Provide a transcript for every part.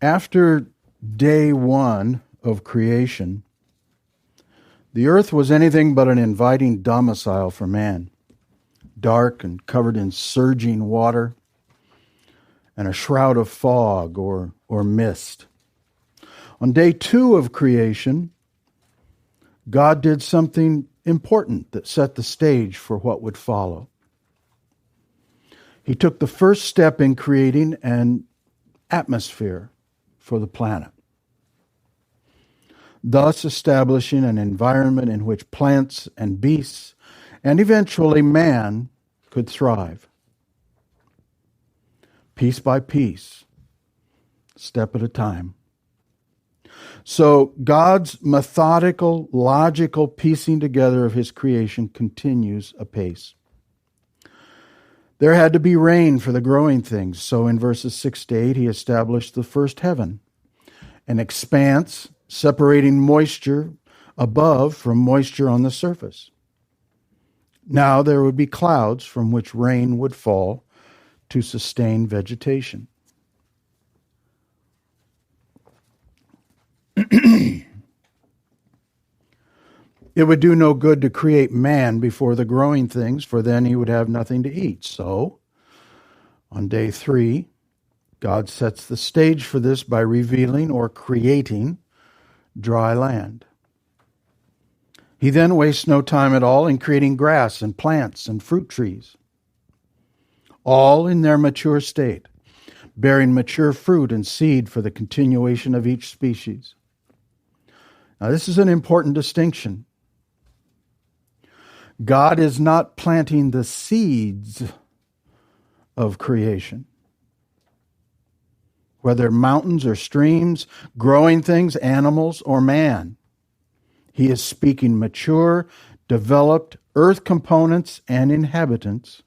After day one of creation, the earth was anything but an inviting domicile for man, dark and covered in surging water and a shroud of fog or mist. On day two of creation, God did something important that set the stage for what would follow. He took the first step in creating an atmosphere for the planet, thus establishing an environment in which plants and beasts and eventually man could thrive. Piece by piece, step at a time. So God's methodical, logical piecing together of his creation continues apace. There had to be rain for the growing things, so in verses 6 to 8 he established the first heaven, an expanse separating moisture above from moisture on the surface. Now there would be clouds from which rain would fall to sustain vegetation. It would do no good to create man before the growing things, for then he would have nothing to eat. So, on day 3, God sets the stage for this by revealing or creating dry land. He then wastes no time at all in creating grass and plants and fruit trees, all in their mature state, bearing mature fruit and seed for the continuation of each species. Now, this is an important distinction. God is not planting the seeds of creation, whether mountains or streams, growing things, animals, or man. He is speaking mature, developed earth components and inhabitants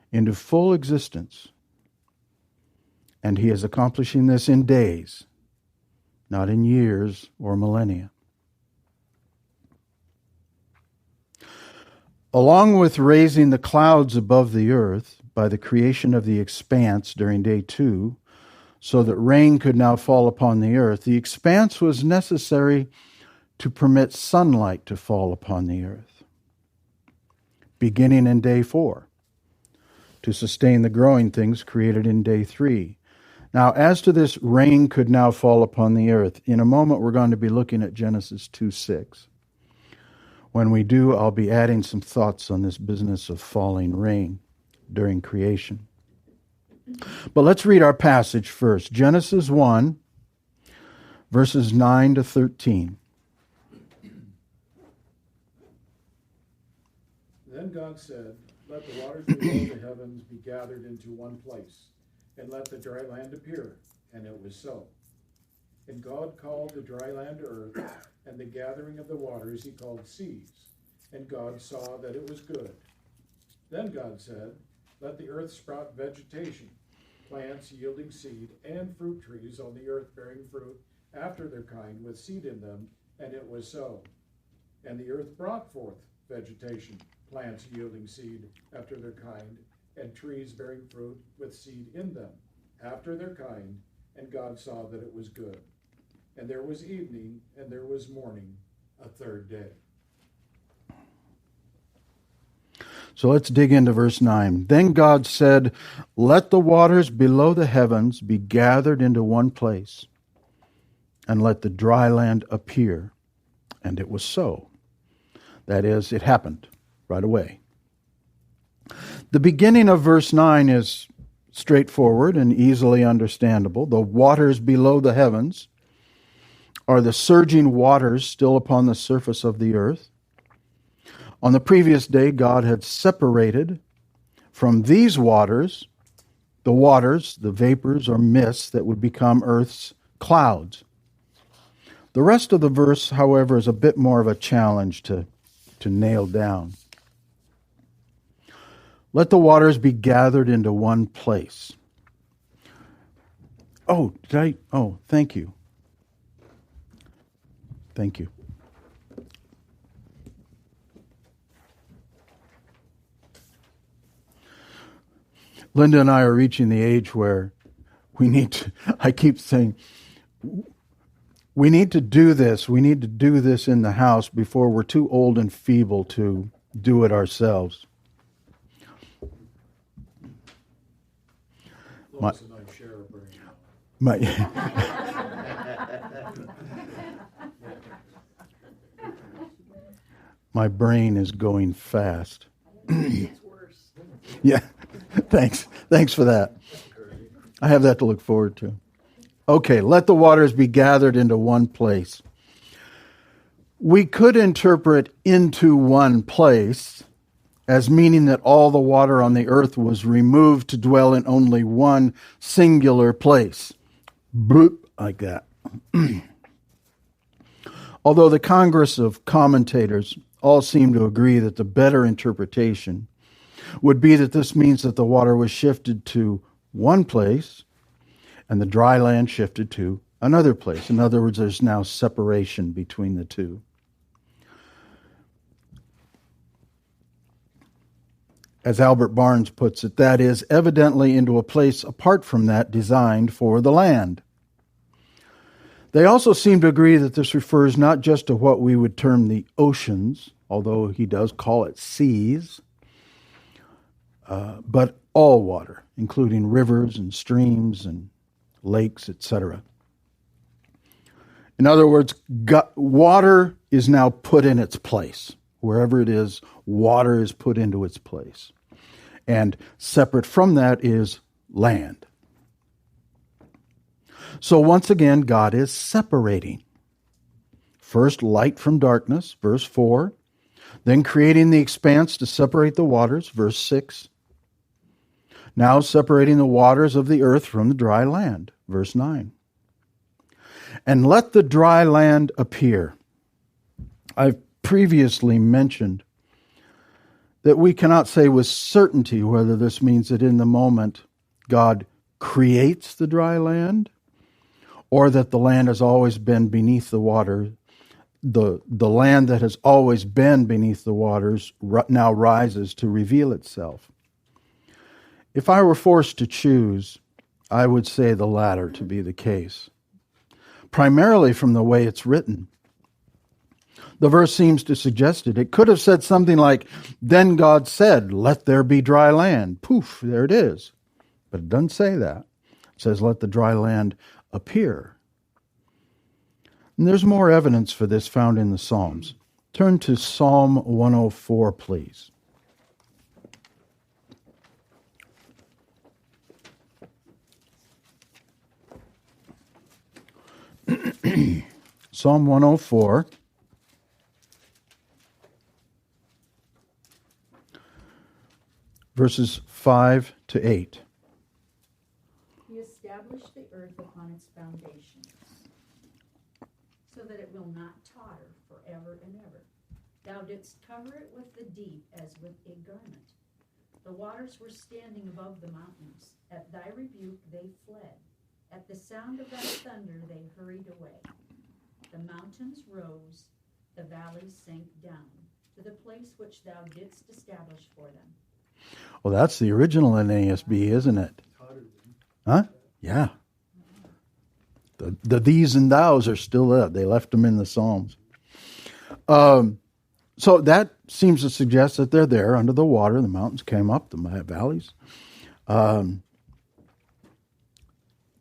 into full existence. And he is accomplishing this in days, not in years or millennia. Along with raising the clouds above the earth by the creation of the expanse during day 2, so that rain could now fall upon the earth, the expanse was necessary to permit sunlight to fall upon the earth, beginning in day 4, to sustain the growing things created in day 3. Now, as to this rain could now fall upon the earth, in a moment we're going to be looking at Genesis 2:6. When we do, I'll be adding some thoughts on this business of falling rain during creation. But let's read our passage first. Genesis 1, verses 9 to 13. Then God said, "Let the waters below the heavens be gathered into one place, and let the dry land appear." And it was so. And God called the dry land earth, and the gathering of the waters he called seas. And God saw that it was good. Then God said, "Let the earth sprout vegetation, plants yielding seed, and fruit trees on the earth bearing fruit after their kind with seed in them." And it was so. And the earth brought forth vegetation, plants yielding seed after their kind, and trees bearing fruit with seed in them after their kind. And God saw that it was good. And there was evening, and there was morning, a third day. So let's dig into verse 9. Then God said, "Let the waters below the heavens be gathered into one place, and let the dry land appear." And it was so. That is, it happened right away. The beginning of verse 9 is straightforward and easily understandable. The waters below the heavens are the surging waters still upon the surface of the earth. On the previous day, God had separated from these waters, the vapors or mists that would become earth's clouds. The rest of the verse, however, is a bit more of a challenge to nail down. Let the waters be gathered into one place. Thank you. Thank you. Linda and I are reaching the age where I keep saying, we need to do this. We need to do this in the house before we're too old and feeble to do it ourselves. My, my brain is going fast. Yeah, thanks for that. I have that to look forward to. Okay, let the waters be gathered into one place. We could interpret into one place as meaning that all the water on the earth was removed to dwell in only one singular place. Bloop, like that. Although the Congress of commentators all seem to agree that the better interpretation would be that this means that the water was shifted to one place and the dry land shifted to another place. In other words, there's now separation between the two. As Albert Barnes puts it, that is, evidently into a place apart from that designed for the land. They also seem to agree that this refers not just to what we would term the oceans, although he does call it seas, but all water, including rivers and streams and lakes, etc. In other words, water is now put in its place. Wherever it is, water is put into its place. And separate from that is land. So once again, God is separating. First, light from darkness, verse 4. Then creating the expanse to separate the waters, verse 6. Now separating the waters of the earth from the dry land, verse 9. And let the dry land appear. I've previously mentioned that we cannot say with certainty whether this means that in the moment God creates the dry land or that the land has always been beneath the water. The land that has always been beneath the waters now rises to reveal itself. If I were forced to choose, I would say the latter to be the case, primarily from the way it's written. The verse seems to suggest it. It could have said something like, then God said, let there be dry land. Poof, there it is. But it doesn't say that. It says, let the dry land appear. And there's more evidence for this found in the Psalms. Turn to Psalm 104, please. Psalm 104. Verses 5 to 8. He established the earth upon its foundations, so that it will not totter forever and ever. Thou didst cover it with the deep as with a garment. The waters were standing above the mountains. At thy rebuke they fled. At the sound of thy thunder they hurried away. The mountains rose, the valleys sank down, to the place which thou didst establish for them. Well, that's the original NASB, isn't it? Huh? Yeah. The these and thous are still there. They left them in the Psalms. So that seems to suggest that they're there under the water. The mountains came up, the valleys.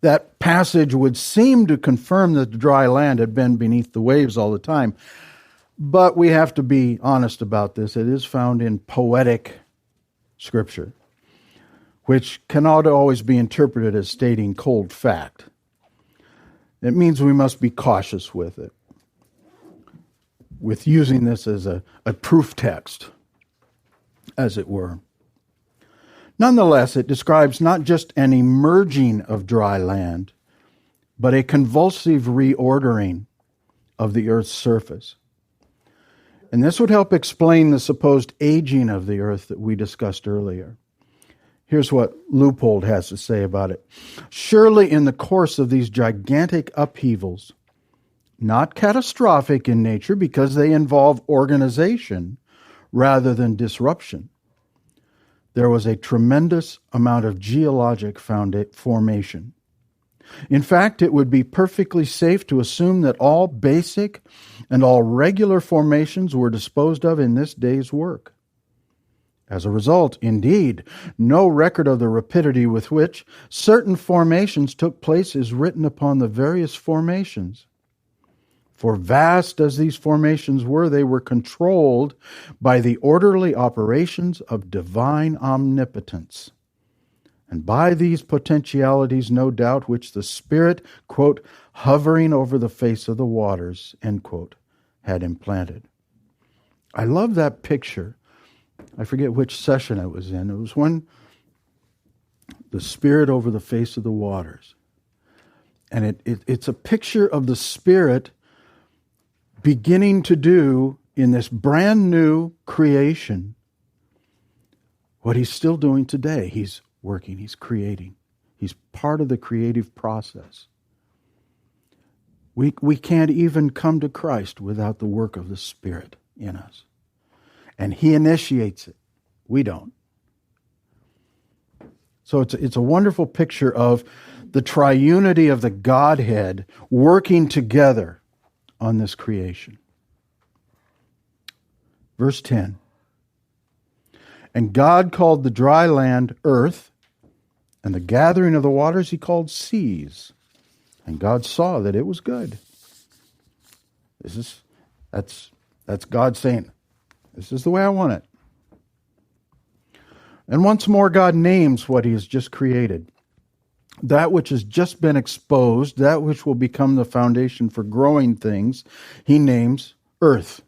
That passage would seem to confirm that the dry land had been beneath the waves all the time. But we have to be honest about this. It is found in poetic Scripture, which cannot always be interpreted as stating cold fact. It means we must be cautious with it, with using this as a proof text, as it were. Nonetheless, it describes not just an emerging of dry land, but a convulsive reordering of the earth's surface. And this would help explain the supposed aging of the earth that we discussed earlier. Here's what Leupold has to say about it. Surely in the course of these gigantic upheavals, not catastrophic in nature because they involve organization rather than disruption, there was a tremendous amount of geologic formation. In fact, it would be perfectly safe to assume that all basic and all regular formations were disposed of in this day's work. As a result, indeed, no record of the rapidity with which certain formations took place is written upon the various formations. For vast as these formations were, they were controlled by the orderly operations of divine omnipotence. And by these potentialities, no doubt, which the Spirit, quote, hovering over the face of the waters, end quote, had implanted. I love that picture. I forget which session it was in. It was when the Spirit over the face of the waters. And it's a picture of the Spirit beginning to do in this brand new creation what he's still doing today. He's working, he's creating. He's part of the creative process. We can't even come to Christ without the work of the Spirit in us. And he initiates it. We don't. So it's a wonderful picture of the triunity of the Godhead working together on this creation. Verse 10. And God called the dry land earth, and the gathering of the waters he called seas. And God saw that it was good. That's God saying, this is the way I want it. And once more, God names what he has just created. That which has just been exposed, that which will become the foundation for growing things, he names earth.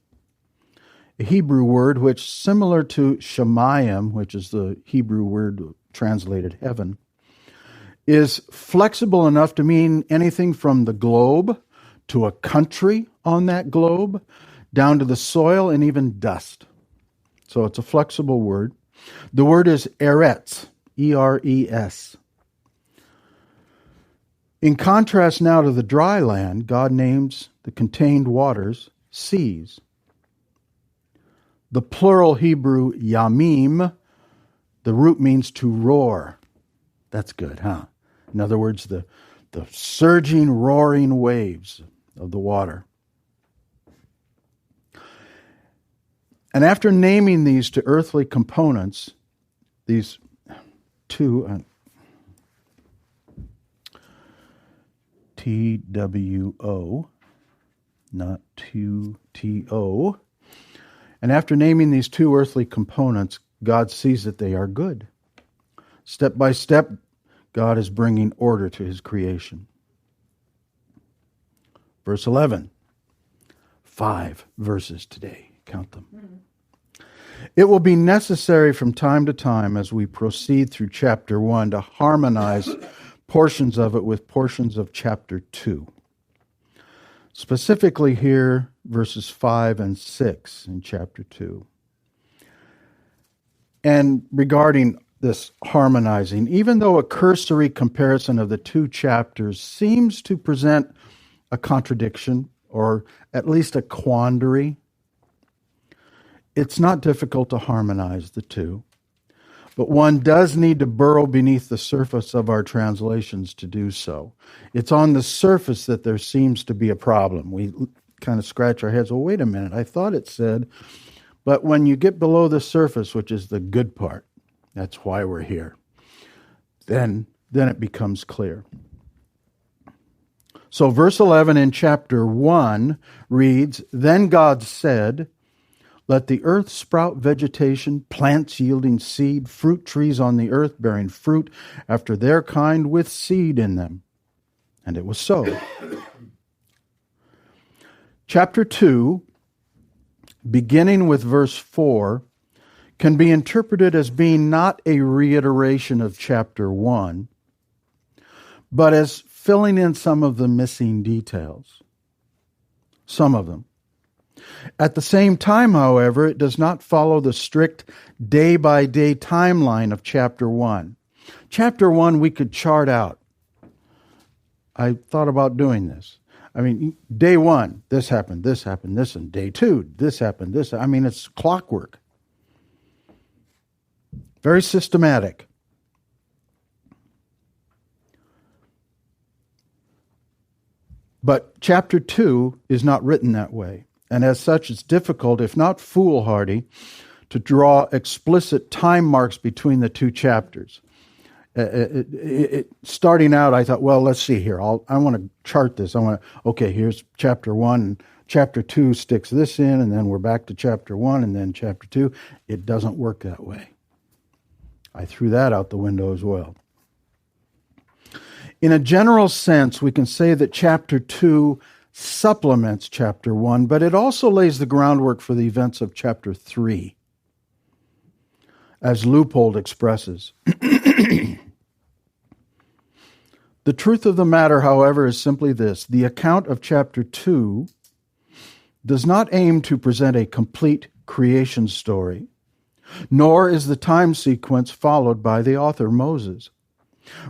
A Hebrew word which, similar to Shemayim, which is the Hebrew word translated heaven, is flexible enough to mean anything from the globe to a country on that globe, down to the soil and even dust. So it's a flexible word. The word is eretz, E-R-E-S. In contrast now to the dry land, God names the contained waters seas. The plural Hebrew yamim, the root means to roar. That's good, huh? In other words, the surging, roaring waves of the water. And after naming these to earthly components, these two, T-W-O, not T-O. And after naming these two earthly components, God sees that they are good. Step by step, God is bringing order to his creation. Verse 11. 5 verses today. Count them. It will be necessary from time to time as we proceed through chapter 1 to harmonize portions of it with portions of chapter 2. Specifically here, verses 5 and 6 in chapter 2. And regarding this harmonizing, even though a cursory comparison of the two chapters seems to present a contradiction, or at least a quandary, it's not difficult to harmonize the two. But one does need to burrow beneath the surface of our translations to do so. It's on the surface that there seems to be a problem. We kind of scratch our heads, well, wait a minute, I thought it said, but when you get below the surface, which is the good part, that's why we're here, then it becomes clear. So verse 11 in chapter 1 reads, Then God said, Let the earth sprout vegetation, plants yielding seed, fruit trees on the earth bearing fruit after their kind with seed in them. And it was so. Chapter 2, beginning with verse 4, can be interpreted as being not a reiteration of chapter 1, but as filling in some of the missing details. Some of them. At the same time, however, it does not follow the strict day-by-day timeline of chapter 1. Chapter 1 we could chart out. I thought about doing this. I mean, day 1, this happened, this, and day 2, this happened, this. I mean, it's clockwork. Very systematic. But chapter 2 is not written that way. And as such, it's difficult, if not foolhardy, to draw explicit time marks between the two chapters. Starting out, I thought, well, let's see here. I want to chart this. Okay, here's chapter 1. And chapter 2 sticks this in, and then we're back to chapter 1, and then chapter 2. It doesn't work that way. I threw that out the window as well. In a general sense, we can say that chapter 2 supplements chapter 1, but it also lays the groundwork for the events of chapter 3, as Leupold expresses. The truth of the matter, however, is simply this. The account of chapter 2 does not aim to present a complete creation story, nor is the time sequence followed by the author, Moses.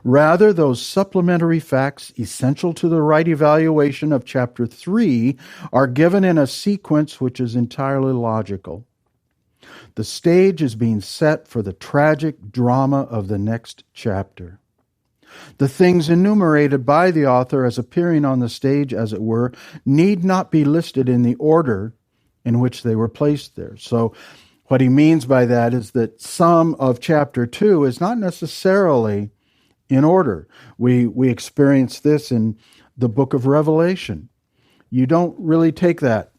Rather, those supplementary facts essential to the right evaluation of chapter 3 are given in a sequence which is entirely logical. The stage is being set for the tragic drama of the next chapter. The things enumerated by the author as appearing on the stage, as it were, need not be listed in the order in which they were placed there. So what he means by that is that some of chapter 2 is not necessarily in order. We experience this in the book of Revelation. You don't really take that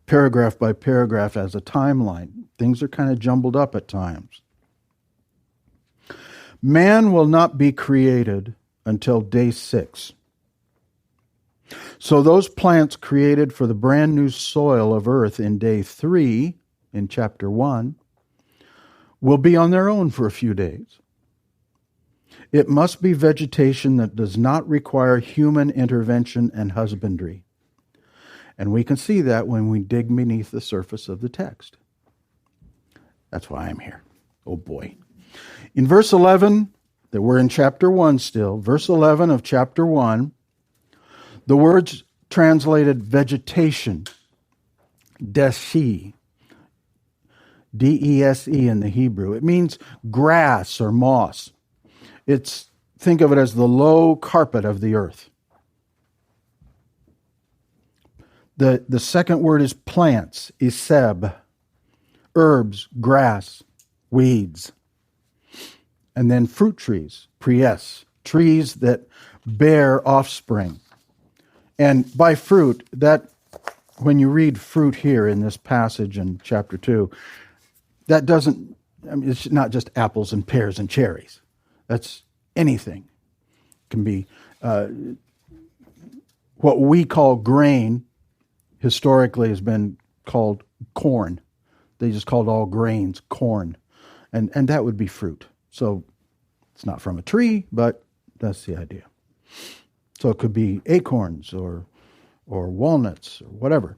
paragraph by paragraph as a timeline. Things are kind of jumbled up at times. Man will not be created until day 6. So those plants created for the brand new soil of earth in day 3, in chapter 1, will be on their own for a few days. It must be vegetation that does not require human intervention and husbandry. And we can see that when we dig beneath the surface of the text. That's why I'm here. Oh boy. In verse 11, that we're in chapter 1 still, verse 11 of chapter 1, the words translated vegetation, desi, D-E-S-E in the Hebrew. It means grass or moss. Think of it as the low carpet of the earth. The second word is plants, iseb, herbs, grass, weeds. And then fruit trees, pries, trees that bear offspring. And by fruit, that when you read fruit here in this passage in chapter 2, that doesn't, it's not just apples and pears and cherries. That's anything. It can be what we call grain, historically has been called corn. They just called all grains corn. And that would be fruit. So it's not from a tree, but that's the idea. So it could be acorns or walnuts or whatever.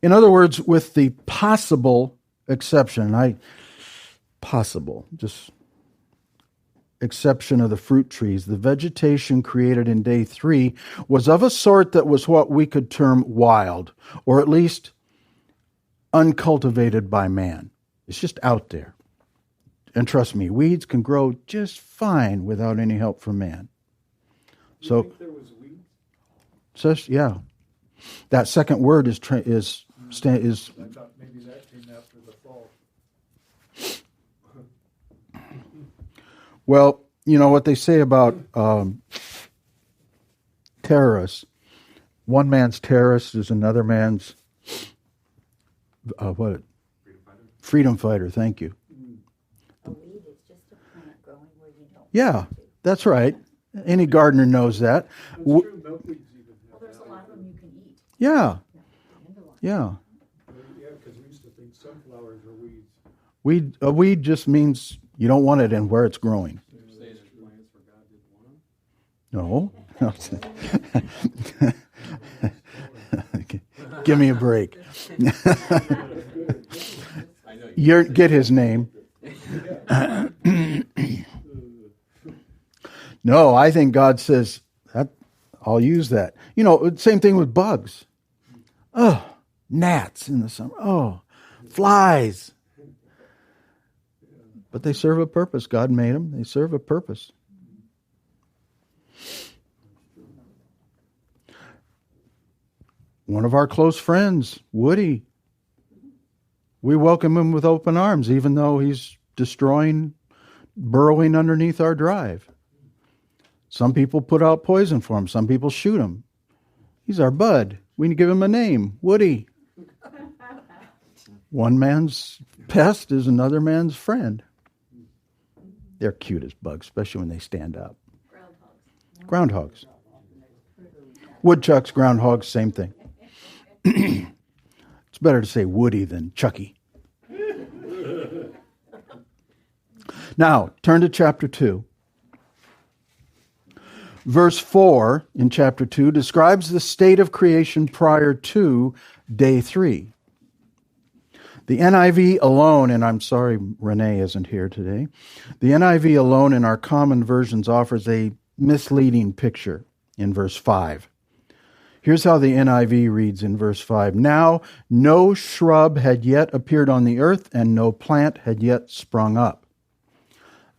In other words, with the possible exception of the fruit trees, the vegetation created in day 3 was of a sort that was what we could term wild, or at least uncultivated by man. It's just out there. And trust me, weeds can grow just fine without any help from man. You think there was weeds? Says, yeah. That second word is. I thought maybe that came after the fall. Well, you know what they say about terrorists. One man's terrorist is another man's freedom fighter. Thank you. A weed is just a plant growing where you don't. Yeah, that's right. Any gardener knows that. That's true. Milkweeds even have. Well, there's a lot of them you can eat. Yeah, Dandelion. yeah. Yeah, because we used to think sunflowers were weeds. A weed just means you don't want it in where it's growing. You're saying there's plants where God didn't want them? No. Give me a break. Get his name. No, I think God says, I'll use that. You know, same thing with bugs. Oh, gnats in the summer. Oh, flies. But they serve a purpose. God made them. They serve a purpose. One of our close friends, Woody. We welcome him with open arms, even though he's burrowing underneath our drive. Some people put out poison for him. Some people shoot him. He's our bud. We need to give him a name, Woody. One man's pest is another man's friend. They're cute as bugs, especially when they stand up. Groundhogs. Woodchucks, groundhogs, same thing. It's better to say Woody than Chucky. Now, turn to chapter 2. Verse 4 in chapter 2 describes the state of creation prior to day 3. The NIV alone, and I'm sorry Renee isn't here today, the NIV alone in our common versions offers a misleading picture in verse 5. Here's how the NIV reads in verse 5. Now no shrub had yet appeared on the earth, and no plant had yet sprung up.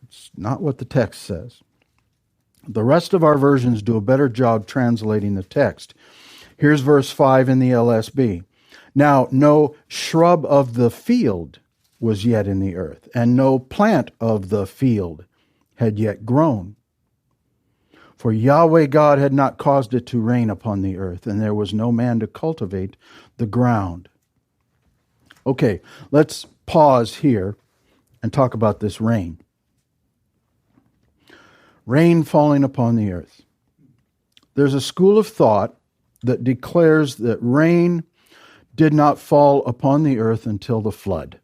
It's not what the text says. The rest of our versions do a better job translating the text. Here's verse 5 in the LSB. Now no shrub of the field was yet in the earth, and no plant of the field had yet grown. For Yahweh God had not caused it to rain upon the earth, and there was no man to cultivate the ground. Okay, let's pause here and talk about this rain. Rain falling upon the earth. There's a school of thought that declares that rain did not fall upon the earth until the flood.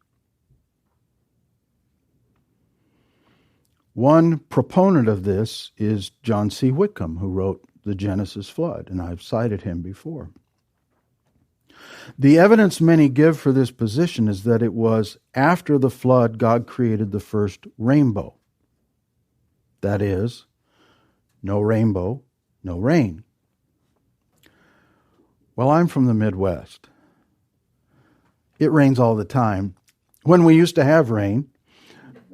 One proponent of this is John C. Whitcomb, who wrote the Genesis flood, and I've cited him before. The evidence many give for this position is that it was after the flood God created the first rainbow. That is, no rainbow, no rain. Well, I'm from the Midwest. It rains all the time. When we used to have rain,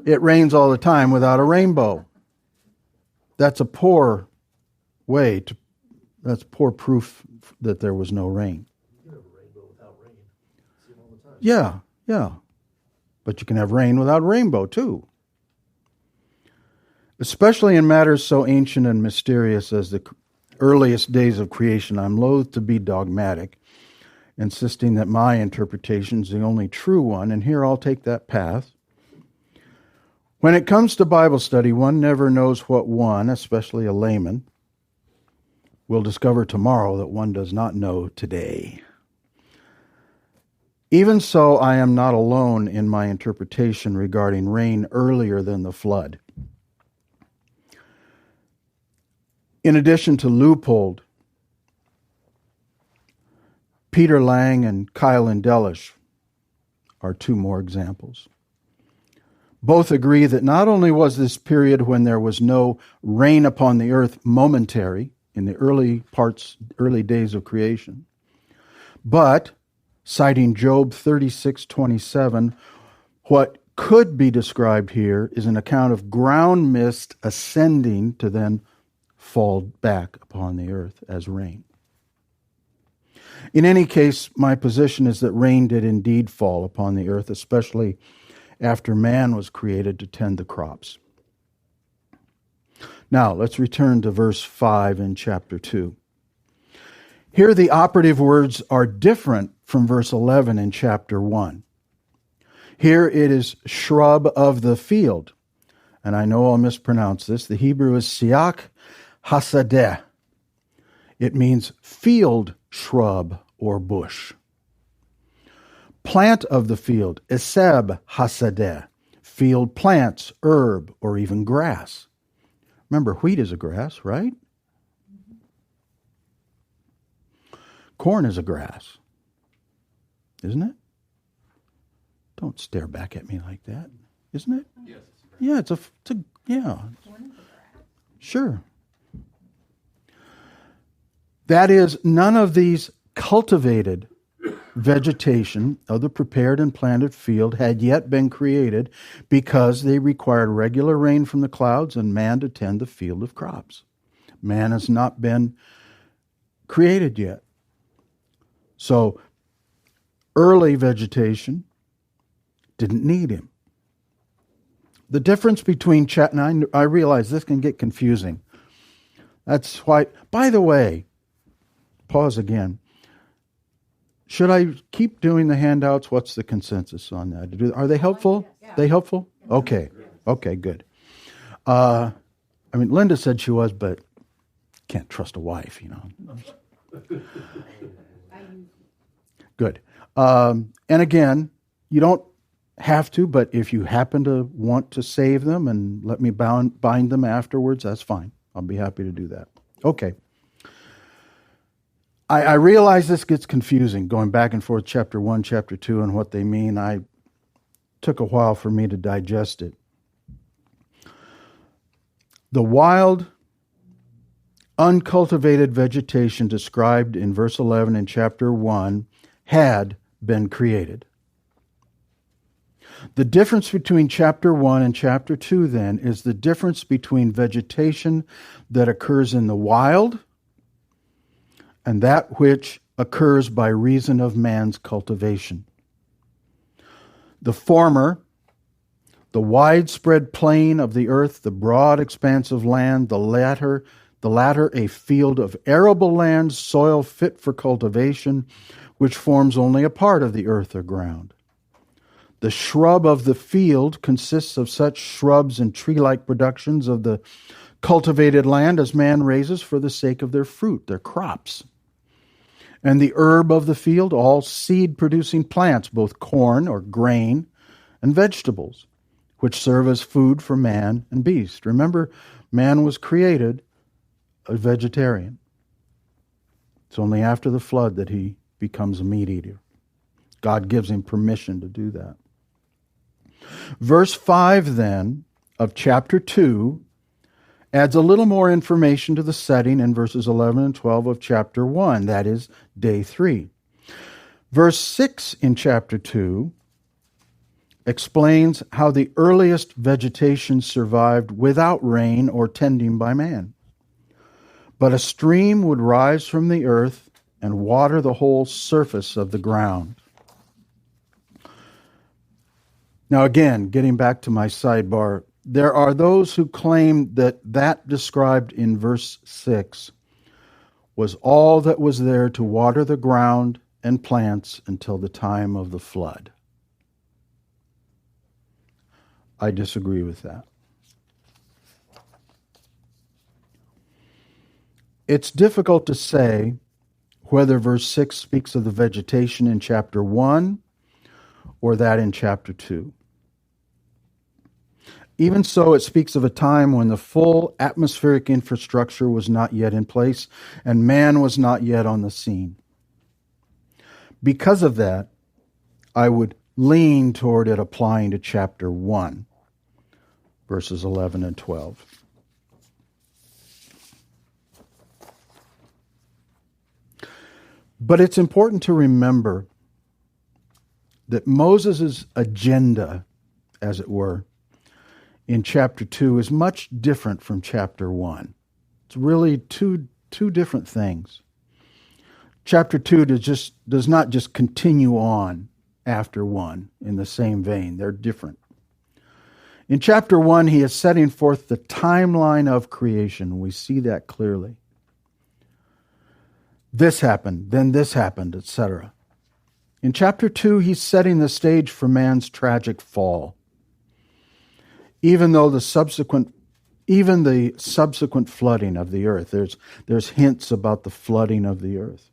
it rains all the time without a rainbow. That's a poor that's poor proof that there was no rain. You can have a rainbow without rain. See it all the time. Yeah. But you can have rain without rainbow too. Especially in matters so ancient and mysterious as the earliest days of creation, I'm loath to be dogmatic, insisting that my interpretation is the only true one, and here I'll take that path. When it comes to Bible study, one never knows what one, especially a layman, will discover tomorrow that one does not know today. Even so, I am not alone in my interpretation regarding rain earlier than the flood. In addition to Leupold, Peter Lang and Kyle Indelish are two more examples. Both agree that not only was this period when there was no rain upon the earth momentary in the early days of creation, but, citing Job 36:27, what could be described here is an account of ground mist ascending to then fall back upon the earth as rain. In any case, my position is that rain did indeed fall upon the earth, especially after man was created to tend the crops. Now, let's return to verse 5 in chapter 2. Here the operative words are different from verse 11 in chapter 1. Here it is shrub of the field. And I know I'll mispronounce this. The Hebrew is siach hasadeh. It means field shrub or bush. Plant of the field, eseb hasadeh. Field plants, herb, or even grass. Remember, wheat is a grass, right? Corn is a grass, isn't it? Don't stare back at me like that, isn't it? Yes. Yeah, it's a yeah. Sure. That is, none of these cultivated vegetation of the prepared and planted field had yet been created because they required regular rain from the clouds and man to tend the field of crops. Man has not been created yet. So early vegetation didn't need him. The difference between and I realize this can get confusing. That's why, by the way, pause again. Should I keep doing the handouts? What's the consensus on that? Are they helpful? Yeah. They helpful? Okay. Okay, good. I mean, Linda said she was, but can't trust a wife, you know. Good. And again, you don't have to, but if you happen to want to save them and let me bind them afterwards, that's fine. I'll be happy to do that. Okay. I realize this gets confusing, going back and forth, chapter 1, chapter 2, and what they mean. I took a while for me to digest it. The wild, uncultivated vegetation described in verse 11 in chapter 1 had been created. The difference between chapter 1 and chapter 2, then, is the difference between vegetation that occurs in the wild and that which occurs by reason of man's cultivation. The former, the widespread plain of the earth, the broad expanse of land, the latter a field of arable land, soil fit for cultivation, which forms only a part of the earth or ground. The shrub of the field consists of such shrubs and tree-like productions of the cultivated land as man raises for the sake of their fruit, their crops. And the herb of the field, all seed-producing plants, both corn or grain and vegetables, which serve as food for man and beast. Remember, man was created a vegetarian. It's only after the flood that he becomes a meat eater. God gives him permission to do that. Verse 5, then, of chapter 2 adds a little more information to the setting in verses 11 and 12 of chapter 1, that is, day 3. Verse 6 in chapter 2 explains how the earliest vegetation survived without rain or tending by man. But a stream would rise from the earth and water the whole surface of the ground. Now again, getting back to my sidebar, there are those who claim that described in verse 6 was all that was there to water the ground and plants until the time of the flood. I disagree with that. It's difficult to say whether verse 6 speaks of the vegetation in chapter 1 or that in chapter 2. Even so, it speaks of a time when the full atmospheric infrastructure was not yet in place and man was not yet on the scene. Because of that, I would lean toward it applying to chapter 1, verses 11 and 12. But it's important to remember that Moses' agenda, as it were, in chapter 2 is much different from chapter 1. It's really two different things. Chapter 2 does not just continue on after 1 in the same vein. They're different. In chapter 1, he is setting forth the timeline of creation. We see that clearly. This happened, then this happened, etc. In chapter 2, he's setting the stage for man's tragic fall. Even the subsequent flooding of the earth, there's hints about the flooding of the earth.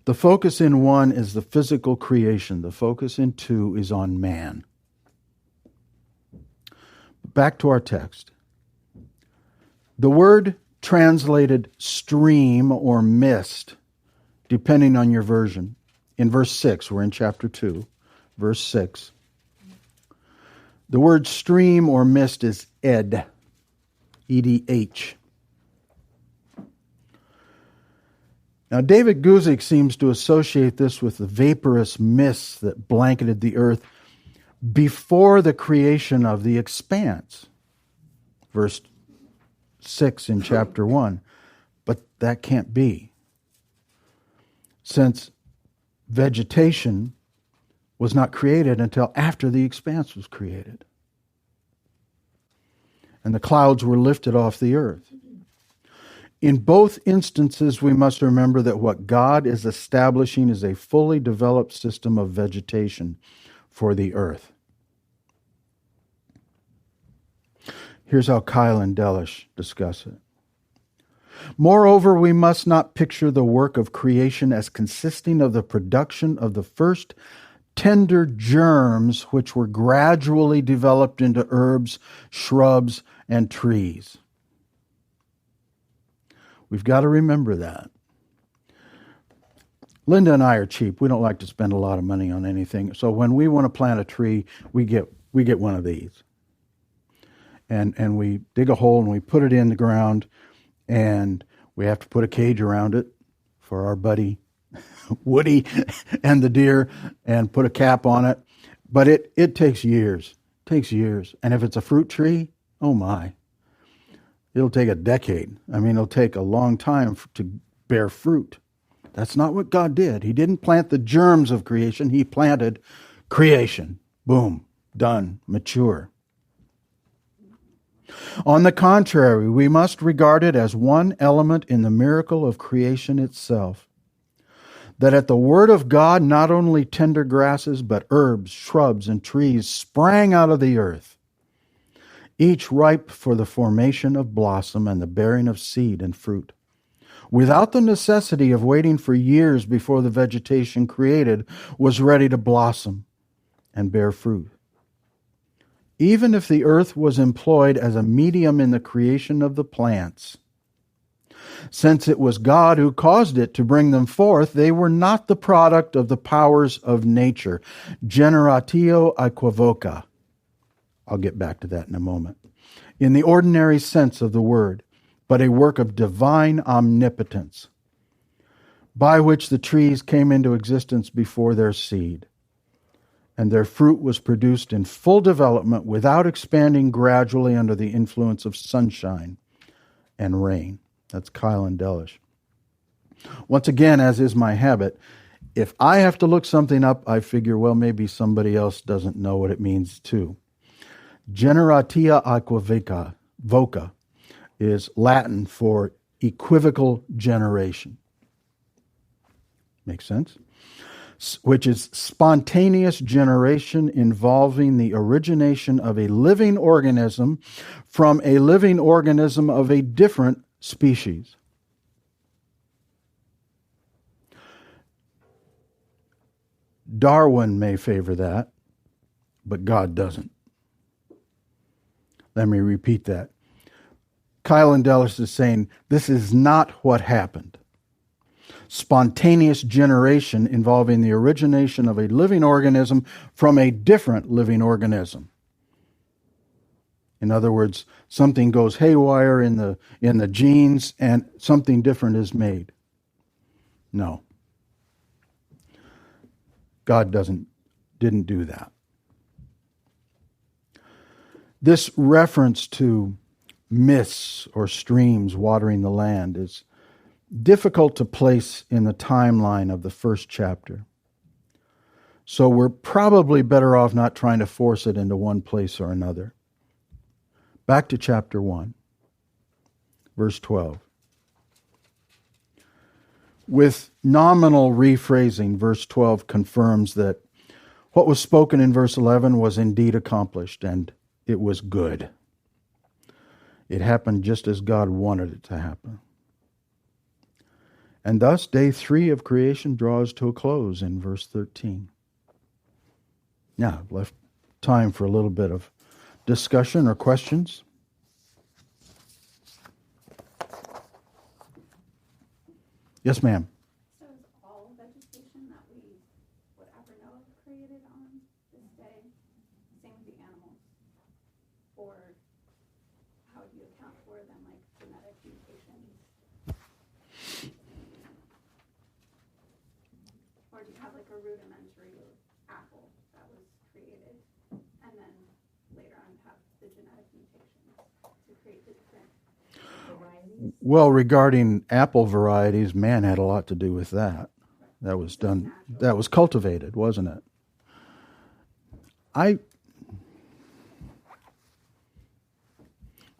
The focus in 1 is the physical creation. The focus in 2 is on man. Back to our text. The word translated stream or mist, depending on your version, in verse 6, we're in chapter 2, verse 6. The word stream or mist is ed, E-D-H. Now, David Guzik seems to associate this with the vaporous mists that blanketed the earth before the creation of the expanse. Verse 6 in chapter 1. But that can't be. since vegetation was not created until after the expanse was created. And the clouds were lifted off the earth. In both instances, we must remember that what God is establishing is a fully developed system of vegetation for the earth. Here's how Kyle and Delish discuss it. Moreover, we must not picture the work of creation as consisting of the production of the first tender germs which were gradually developed into herbs, shrubs, and trees. We've got to remember that. Linda and I are cheap. We don't like to spend a lot of money on anything. So when we want to plant a tree, we get one of these. And we dig a hole and we put it in the ground, and we have to put a cage around it for our buddy Woody and the deer, and put a cap on it. But it takes years. It takes years. And if it's a fruit tree, oh my. It'll take a decade. I mean, it'll take a long time to bear fruit. That's not what God did. He didn't plant the germs of creation. He planted creation. Boom. Done. Mature. On the contrary, we must regard it as one element in the miracle of creation itself. That at the word of God, not only tender grasses, but herbs, shrubs, and trees sprang out of the earth, each ripe for the formation of blossom and the bearing of seed and fruit, without the necessity of waiting for years before the vegetation created was ready to blossom and bear fruit. Even if the earth was employed as a medium in the creation of the plants, since it was God who caused it to bring them forth, they were not the product of the powers of nature. Generatio aequivoca. I'll get back to that in a moment. In the ordinary sense of the word, but a work of divine omnipotence, by which the trees came into existence before their seed, and their fruit was produced in full development without expanding gradually under the influence of sunshine and rain. That's Kyle and Delish. Once again, as is my habit, if I have to look something up, I figure, well, maybe somebody else doesn't know what it means too. Generatia aequivoca is Latin for equivocal generation. Makes sense? Which is spontaneous generation involving the origination of a living organism from a living organism of a different species. Darwin may favor that, but God doesn't. Let me repeat that. Kyle and Delish is saying this is not what happened. Spontaneous generation involving the origination of a living organism from a different living organism. In other words, something goes haywire in the genes and something different is made. No. God didn't do that. This reference to mists or streams watering the land is difficult to place in the timeline of the first chapter. So we're probably better off not trying to force it into one place or another. Back to chapter 1, verse 12. With nominal rephrasing, verse 12 confirms that what was spoken in verse 11 was indeed accomplished, and it was good. It happened just as God wanted it to happen. And thus, day 3 of creation draws to a close in verse 13. Now, I've left time for a little bit of discussion or questions. Yes, ma'am. So is all vegetation that we would ever know of created on this day? Same with the animals? Or how do you account for them, like genetic mutations? Or do you have like a rudimentary apple that was created and then later on have the genetic mutations to create the different varieties? Well, regarding apple varieties, man had a lot to do with that. That was done. That was cultivated, wasn't it?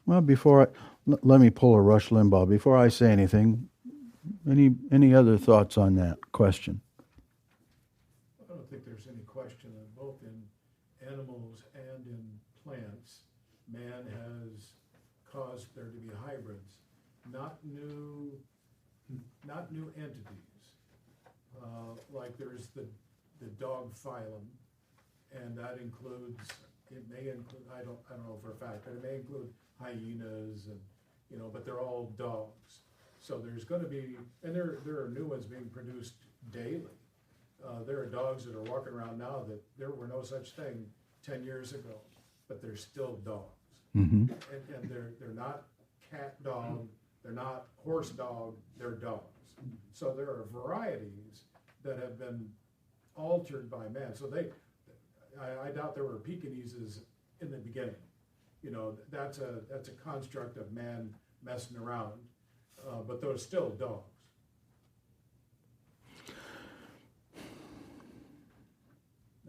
Let me pull a Rush Limbaugh. Before I say anything, any other thoughts on that question? I don't think there's any question that both in animals and in plants, man has caused there to be hybrids, not new entities. Like there's the dog phylum, and that includes, it may include, I don't know for a fact, but it may include hyenas and, but they're all dogs. So there's going to be, and there are new ones being produced daily. There are dogs that are walking around now that there were no such thing 10 years ago, but they're still dogs. Mm-hmm. And they're not cat dog, they're not horse dog, they're dogs. So there are varieties that have been altered by man. So I doubt there were Pekingeses in the beginning. That's a construct of man messing around, but those still dogs.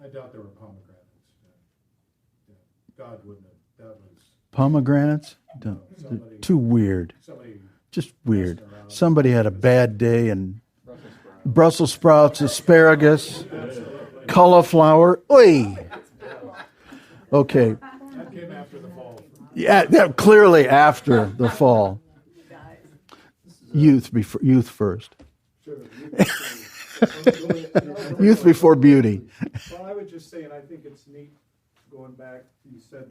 I doubt there were pomegranates. Yeah. God wouldn't have. That was Pomegranates? Too weird. Just weird. Somebody had a bad day and Brussels sprouts, asparagus, cauliflower. Oi! Okay. That came after the fall. Yeah, clearly after the fall. Youth first. Youth before beauty. Well, I would just say, and I think it's neat, going back, you said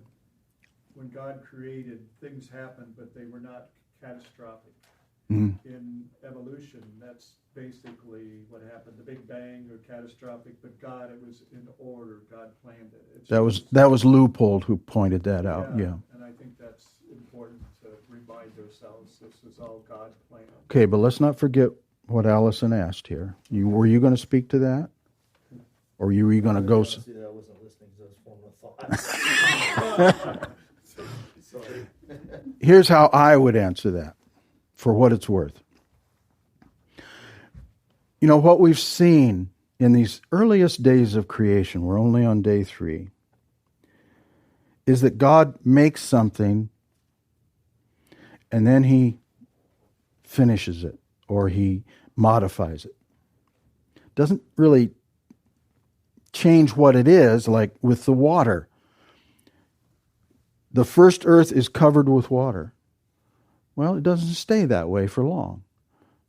when God created, things happened, but they were not catastrophic. Mm. In evolution, that's basically what happened. The Big Bang or catastrophic, but God, it was in order. God planned it. That was Leupold who pointed that out. Yeah. And I think that's important to remind ourselves. This was all God planned. Okay, but let's not forget what Allison asked here. Were you going to speak to that, or were you going to go? I wasn't listening because I was forming a thought. Sorry. Here's how I would answer that, for what it's worth. What we've seen in these earliest days of creation, we're only on day 3, is that God makes something and then he finishes it or he modifies it. Doesn't really change what it is, like with the water. The first earth is covered with water. Well, it doesn't stay that way for long.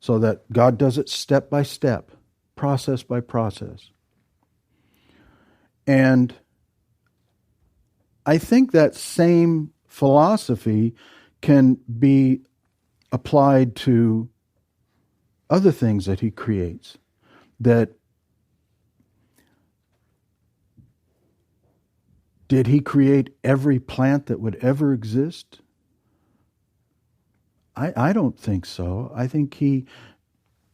So that God does it step by step, process by process. And I think that same philosophy can be applied to other things that he creates. That did he create every plant that would ever exist? I don't think so. I think he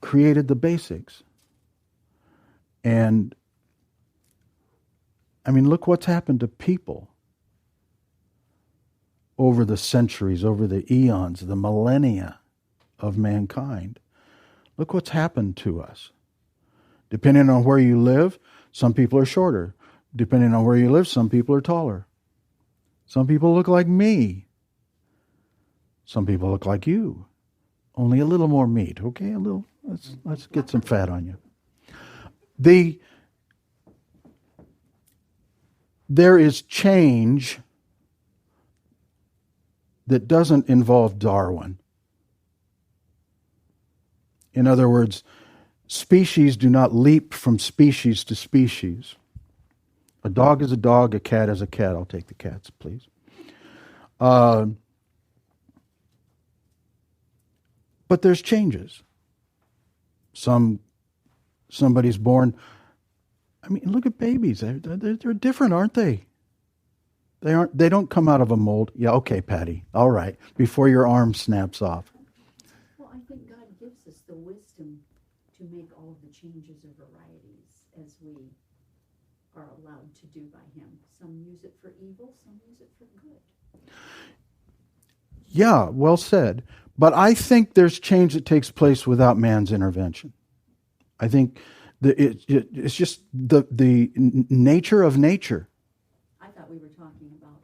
created the basics. And, look what's happened to people over the centuries, over the eons, the millennia of mankind. Look what's happened to us. Depending on where you live, some people are shorter. Depending on where you live, some people are taller. Some people look like me. Some people look like you. Only a little more meat, okay? A little. Let's get some fat on you. There is change that doesn't involve Darwin. In other words, species do not leap from species to species. A dog is a dog, a cat is a cat. I'll take the cats, please. But there's changes. Somebody's born. Look at babies. They're different, aren't they? They don't come out of a mold. Yeah, okay, Patty. All right. Before your arm snaps off. Well, I think God gives us the wisdom to make all of the changes or varieties as we are allowed to do by him. Some use it for evil, some use it for good. Yeah, well said. But I think there's change that takes place without man's intervention. I think It's just the nature of nature. I thought we were talking about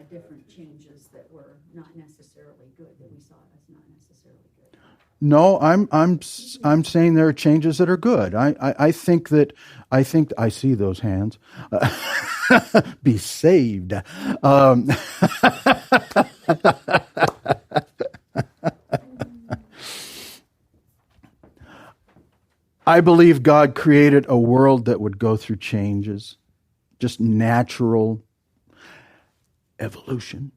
different changes that were not necessarily good, that we saw as not necessarily good. No, I'm saying there are changes that are good. I think I see those hands. Be saved. I believe God created a world that would go through changes, just natural evolution.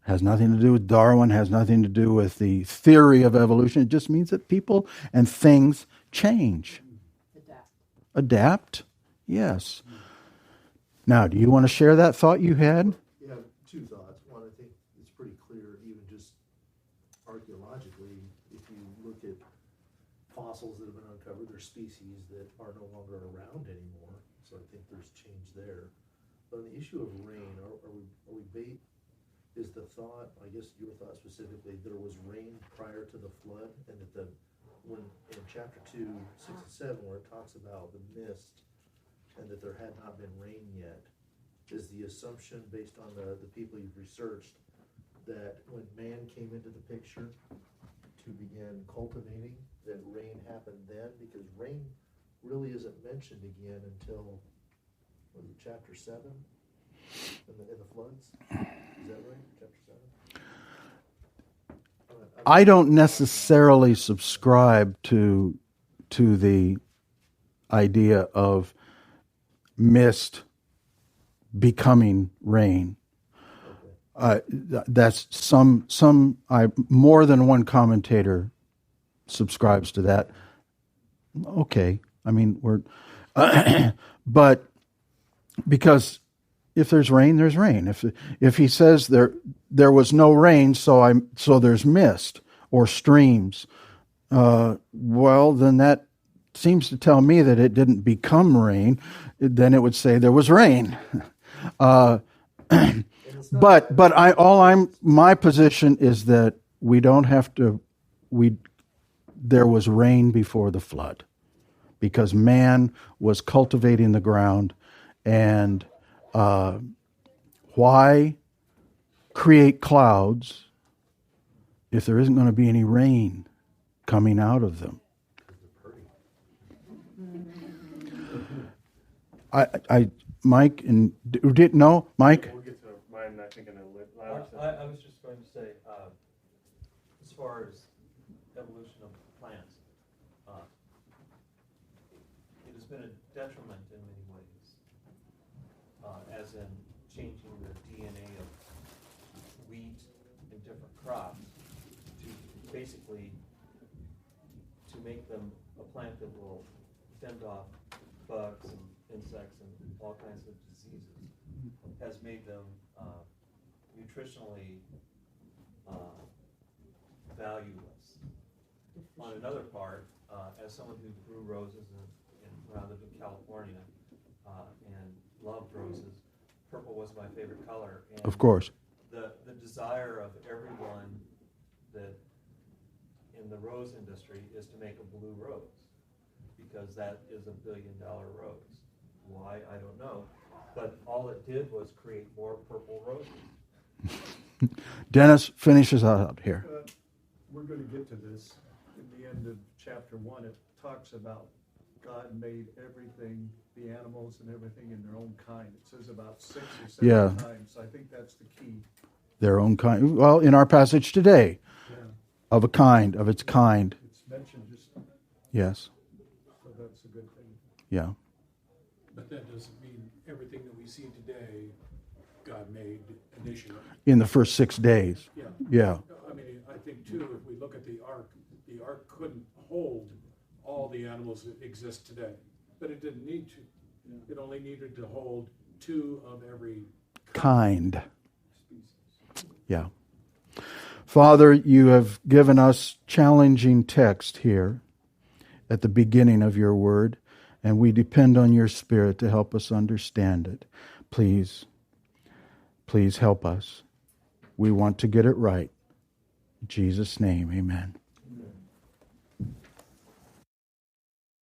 Has nothing to do with Darwin, has nothing to do with the theory of evolution. It just means that people and things change. Adapt? Yes. Now, do you want to share that thought you had? Yeah, two thoughts. One, I think it's pretty clear, even just archaeologically, if you look at fossils that have been uncovered, there's species that are no longer around anymore. So I think there's change there. But on the issue of rain, are we bait? Is the thought, I guess your thought specifically, there was rain prior to the flood, and that when in chapter 2, 6 and 7, where it talks about the mist and that there had not been rain yet, is the assumption based on the people you've researched that when man came into the picture to begin cultivating, that rain happened then? Because rain really isn't mentioned again until, was it chapter 7? In the floods? Is that right? Chapter 7? I don't necessarily subscribe to the idea of mist becoming rain. That's more than one commentator subscribes to that. Okay, I mean but because if there's rain, there's rain. If he says there was no rain, so there's mist or streams, well, then that seems to tell me that it didn't become rain. Then it would say there was rain. But my position is that we don't have to. There was rain before the flood, because man was cultivating the ground, and why create clouds if there isn't going to be any rain coming out of them? Mike, and no, Mike? We'll get to mine, I think, in a later. I was just going to say, as far as evolution of plants, it has been a detriment in many ways, as in changing the DNA of wheat and different crops to basically to make them a plant that will fend off bugs and insects and all kinds of diseases, has made them nutritionally valueless. On another part, as someone who grew roses when I lived in California and loved roses, purple was my favorite color. And of course. The desire of everyone that in the rose industry is to make a blue rose, because that is $1 billion rose. Why, I don't know. But all it did was create more purple roses. Dennis finishes out here. We're going to get to this. In the end of chapter 1, it talks about God made everything, the animals and everything in their own kind. It says about 6 or 7 times. I think that's the key. Their own kind. Well, in our passage today, of its kind. It's mentioned just. Yes. So that's a good thing. Yeah. But that doesn't mean everything that we see today, God made initially. In the first 6 days. Yeah. I mean, I think too, if we look at the ark couldn't hold all the animals that exist today, but it didn't need to. It only needed to hold 2 of every Kind. species. Yeah. Father, you have given us challenging text here at the beginning of your word, and we depend on your Spirit to help us understand it. Please help us. We want to get it right. In Jesus' name, amen.